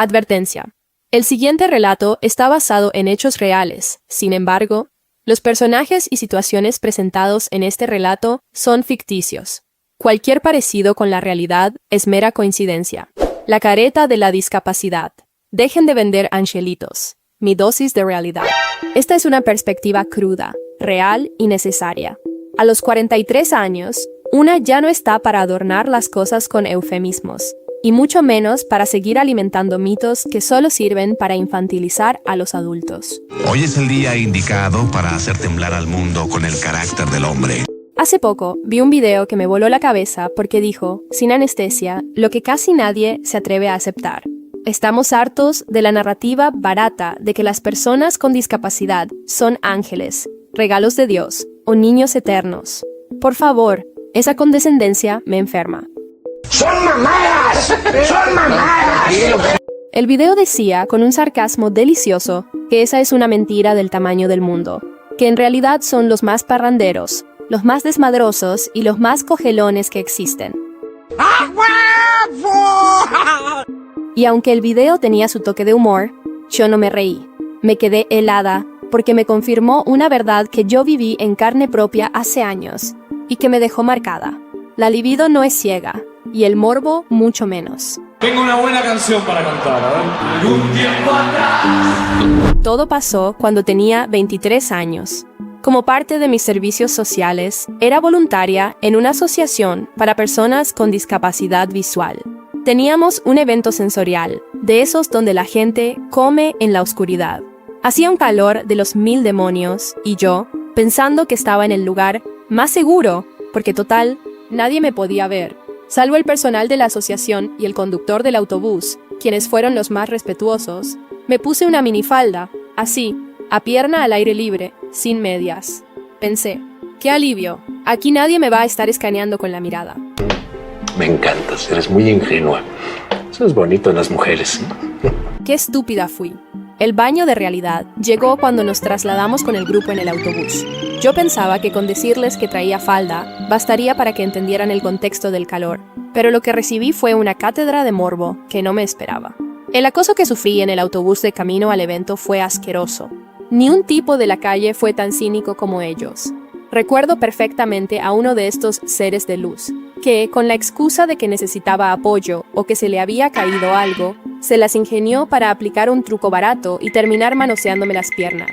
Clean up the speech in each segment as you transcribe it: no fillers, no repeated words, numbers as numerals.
Advertencia. El siguiente relato está basado en hechos reales. Sin embargo, los personajes y situaciones presentados en este relato son ficticios. Cualquier parecido con la realidad es mera coincidencia. La careta de la discapacidad. Dejen de vender angelitos. Mi dosis de realidad. Esta es una perspectiva cruda, real y necesaria. A los 43 años, una ya no está para adornar las cosas con eufemismos, y mucho menos para seguir alimentando mitos que solo sirven para infantilizar a los adultos. Hoy es el día indicado para hacer temblar al mundo con el carácter del hombre. Hace poco vi un video que me voló la cabeza porque dijo, sin anestesia, lo que casi nadie se atreve a aceptar. Estamos hartos de la narrativa barata de que las personas con discapacidad son ángeles, regalos de Dios o niños eternos. Por favor, esa condescendencia me enferma. ¡Son mamadas! ¡Son mamadas! El video decía, con un sarcasmo delicioso, que esa es una mentira del tamaño del mundo, que en realidad son los más parranderos, los más desmadrosos y los más cogelones que existen. Y aunque el video tenía su toque de humor, yo no me reí. Me quedé helada porque me confirmó una verdad que yo viví en carne propia hace años y que me dejó marcada. La libido no es ciega y el morbo mucho menos. Tengo una buena canción para cantar, a ver. Un tiempo atrás. Todo pasó cuando tenía 23 años. Como parte de mis servicios sociales, era voluntaria en una asociación para personas con discapacidad visual. Teníamos un evento sensorial, de esos donde la gente come en la oscuridad. Hacía un calor de los 1000 demonios y yo, pensando que estaba en el lugar más seguro, porque total, nadie me podía ver, salvo el personal de la asociación y el conductor del autobús, quienes fueron los más respetuosos, me puse una minifalda, así, a pierna al aire libre, sin medias. Pensé, qué alivio, aquí nadie me va a estar escaneando con la mirada. Me encantas, eres muy ingenua. Eso es bonito en las mujeres. Qué estúpida fui. El baño de realidad llegó cuando nos trasladamos con el grupo en el autobús. Yo pensaba que con decirles que traía falda, bastaría para que entendieran el contexto del calor, pero lo que recibí fue una cátedra de morbo que no me esperaba. El acoso que sufrí en el autobús de camino al evento fue asqueroso. Ni un tipo de la calle fue tan cínico como ellos. Recuerdo perfectamente a uno de estos seres de luz, que, con la excusa de que necesitaba apoyo o que se le había caído algo, se las ingenió para aplicar un truco barato y terminar manoseándome las piernas.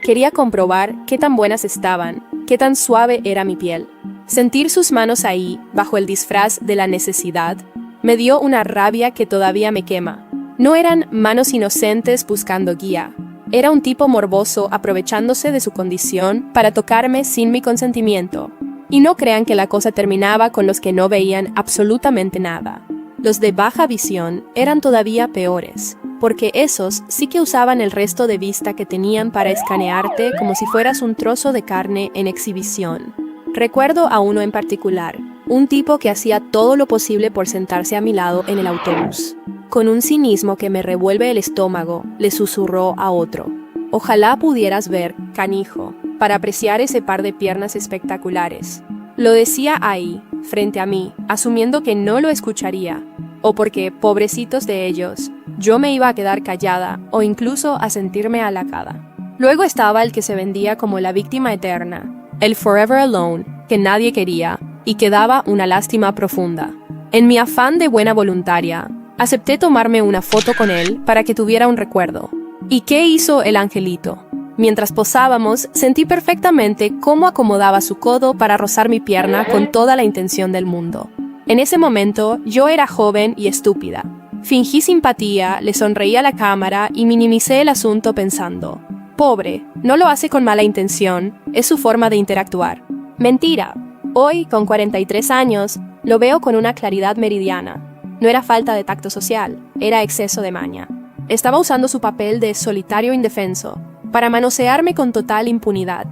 Quería comprobar qué tan buenas estaban, qué tan suave era mi piel. Sentir sus manos ahí, bajo el disfraz de la necesidad, me dio una rabia que todavía me quema. No eran manos inocentes buscando guía. Era un tipo morboso aprovechándose de su condición para tocarme sin mi consentimiento. Y no crean que la cosa terminaba con los que no veían absolutamente nada. Los de baja visión eran todavía peores, porque esos sí que usaban el resto de vista que tenían para escanearte como si fueras un trozo de carne en exhibición. Recuerdo a uno en particular, un tipo que hacía todo lo posible por sentarse a mi lado en el autobús. Con un cinismo que me revuelve el estómago, le susurró a otro: «Ojalá pudieras ver, canijo, para apreciar ese par de piernas espectaculares». Lo decía ahí, frente a mí, asumiendo que no lo escucharía, o porque, pobrecitos de ellos, yo me iba a quedar callada o incluso a sentirme halagada. Luego estaba el que se vendía como la víctima eterna, el Forever Alone, que nadie quería y que daba una lástima profunda. En mi afán de buena voluntaria, acepté tomarme una foto con él para que tuviera un recuerdo. ¿Y qué hizo el angelito? Mientras posábamos, sentí perfectamente cómo acomodaba su codo para rozar mi pierna con toda la intención del mundo. En ese momento, yo era joven y estúpida. Fingí simpatía, le sonreí a la cámara y minimicé el asunto pensando: pobre, no lo hace con mala intención, es su forma de interactuar. Mentira. Hoy, con 43 años, lo veo con una claridad meridiana. No era falta de tacto social, era exceso de maña. Estaba usando su papel de solitario indefenso para manosearme con total impunidad.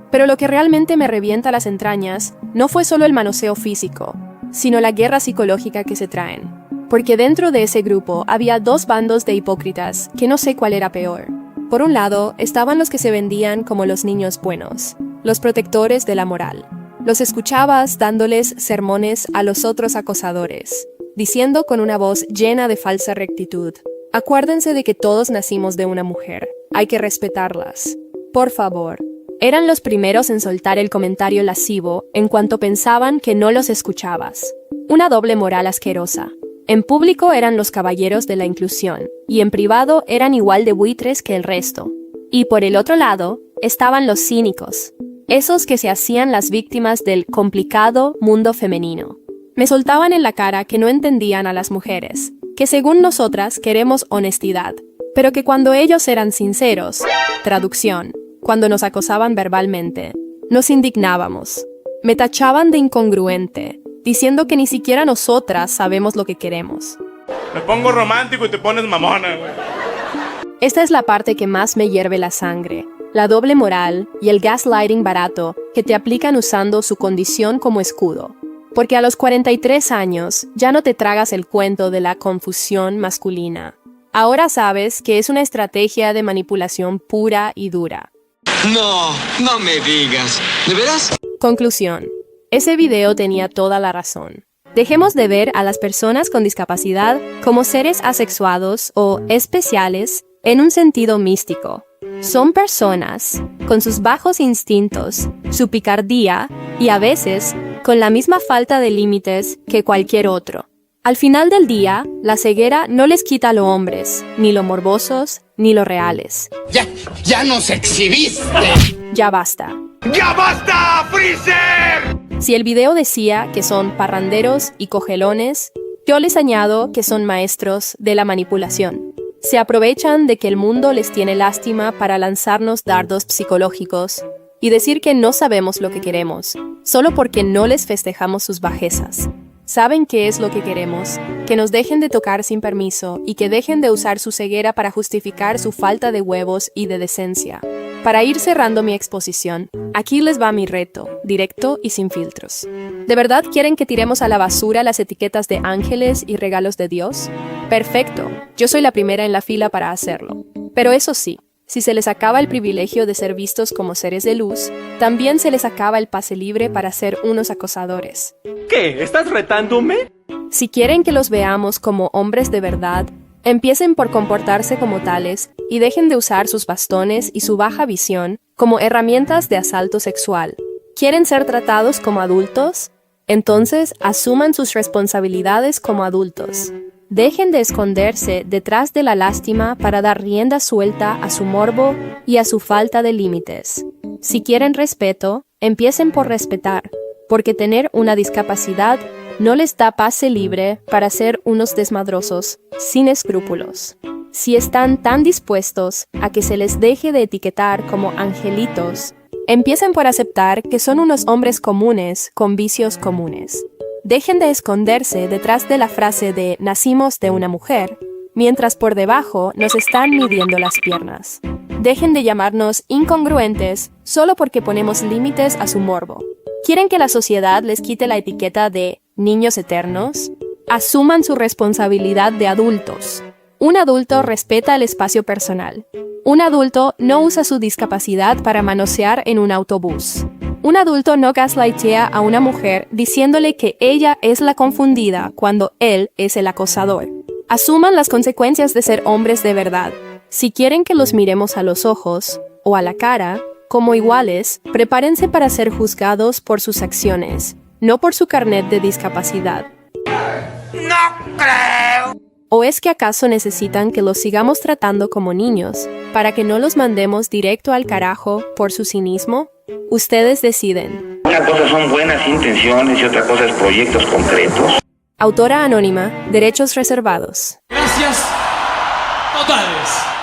Pero lo que realmente me revienta las entrañas no fue solo el manoseo físico, sino la guerra psicológica que se traen. Porque dentro de ese grupo había dos bandos de hipócritas que no sé cuál era peor. Por un lado, estaban los que se vendían como los niños buenos, los protectores de la moral. Los escuchabas dándoles sermones a los otros acosadores, diciendo con una voz llena de falsa rectitud: Acuérdense de que todos nacimos de una mujer. Hay que respetarlas. Por favor. Eran los primeros en soltar el comentario lascivo en cuanto pensaban que no los escuchabas. Una doble moral asquerosa. En público eran los caballeros de la inclusión, y en privado eran igual de buitres que el resto. Y por el otro lado, estaban los cínicos. Esos que se hacían las víctimas del complicado mundo femenino. Me soltaban en la cara que no entendían a las mujeres, que según nosotras queremos honestidad, pero que cuando ellos eran sinceros, traducción, cuando nos acosaban verbalmente, nos indignábamos. Me tachaban de incongruente, diciendo que ni siquiera nosotras sabemos lo que queremos. Me pongo romántico y te pones mamona, güey. Esta es la parte que más me hierve la sangre, la doble moral y el gaslighting barato que te aplican usando su condición como escudo. Porque a los 43 años ya no te tragas el cuento de la confusión masculina. Ahora sabes que es una estrategia de manipulación pura y dura. No me digas. ¿De veras? Conclusión. Ese video tenía toda la razón. Dejemos de ver a las personas con discapacidad como seres asexuados o especiales en un sentido místico. Son personas con sus bajos instintos, su picardía y a veces con la misma falta de límites que cualquier otro. Al final del día, la ceguera no les quita lo hombres, ni lo morbosos, ni lo reales. Ya nos exhibiste. Ya basta. ¡Ya basta, Freezer! Si el video decía que son parranderos y cogelones, yo les añado que son maestros de la manipulación. Se aprovechan de que el mundo les tiene lástima para lanzarnos dardos psicológicos y decir que no sabemos lo que queremos, solo porque no les festejamos sus bajezas. ¿Saben qué es lo que queremos? Que nos dejen de tocar sin permiso y que dejen de usar su ceguera para justificar su falta de huevos y de decencia. Para ir cerrando mi exposición, aquí les va mi reto, directo y sin filtros. ¿De verdad quieren que tiremos a la basura las etiquetas de ángeles y regalos de Dios? Perfecto, yo soy la primera en la fila para hacerlo. Pero eso sí, si se les acaba el privilegio de ser vistos como seres de luz, también se les acaba el pase libre para ser unos acosadores. ¿Qué? ¿Estás retándome? Si quieren que los veamos como hombres de verdad, empiecen por comportarse como tales y dejen de usar sus bastones y su baja visión como herramientas de asalto sexual. ¿Quieren ser tratados como adultos? Entonces asuman sus responsabilidades como adultos. Dejen de esconderse detrás de la lástima para dar rienda suelta a su morbo y a su falta de límites. Si quieren respeto, empiecen por respetar, porque tener una discapacidad no les da pase libre para ser unos desmadrosos, sin escrúpulos. Si están tan dispuestos a que se les deje de etiquetar como angelitos, empiecen por aceptar que son unos hombres comunes con vicios comunes. Dejen de esconderse detrás de la frase de «nacimos de una mujer», mientras por debajo nos están midiendo las piernas. Dejen de llamarnos incongruentes solo porque ponemos límites a su morbo. ¿Quieren que la sociedad les quite la etiqueta de niños eternos? Asuman su responsabilidad de adultos. Un adulto respeta el espacio personal. Un adulto no usa su discapacidad para manosear en un autobús. Un adulto no gaslightea a una mujer diciéndole que ella es la confundida cuando él es el acosador. Asuman las consecuencias de ser hombres de verdad. Si quieren que los miremos a los ojos o a la cara como iguales, prepárense para ser juzgados por sus acciones, no por su carnet de discapacidad. ¡No creo! ¿O es que acaso necesitan que los sigamos tratando como niños para que no los mandemos directo al carajo por su cinismo? Ustedes deciden. Una cosa son buenas intenciones y otra cosa es proyectos concretos. Autora anónima, derechos reservados. Gracias totales.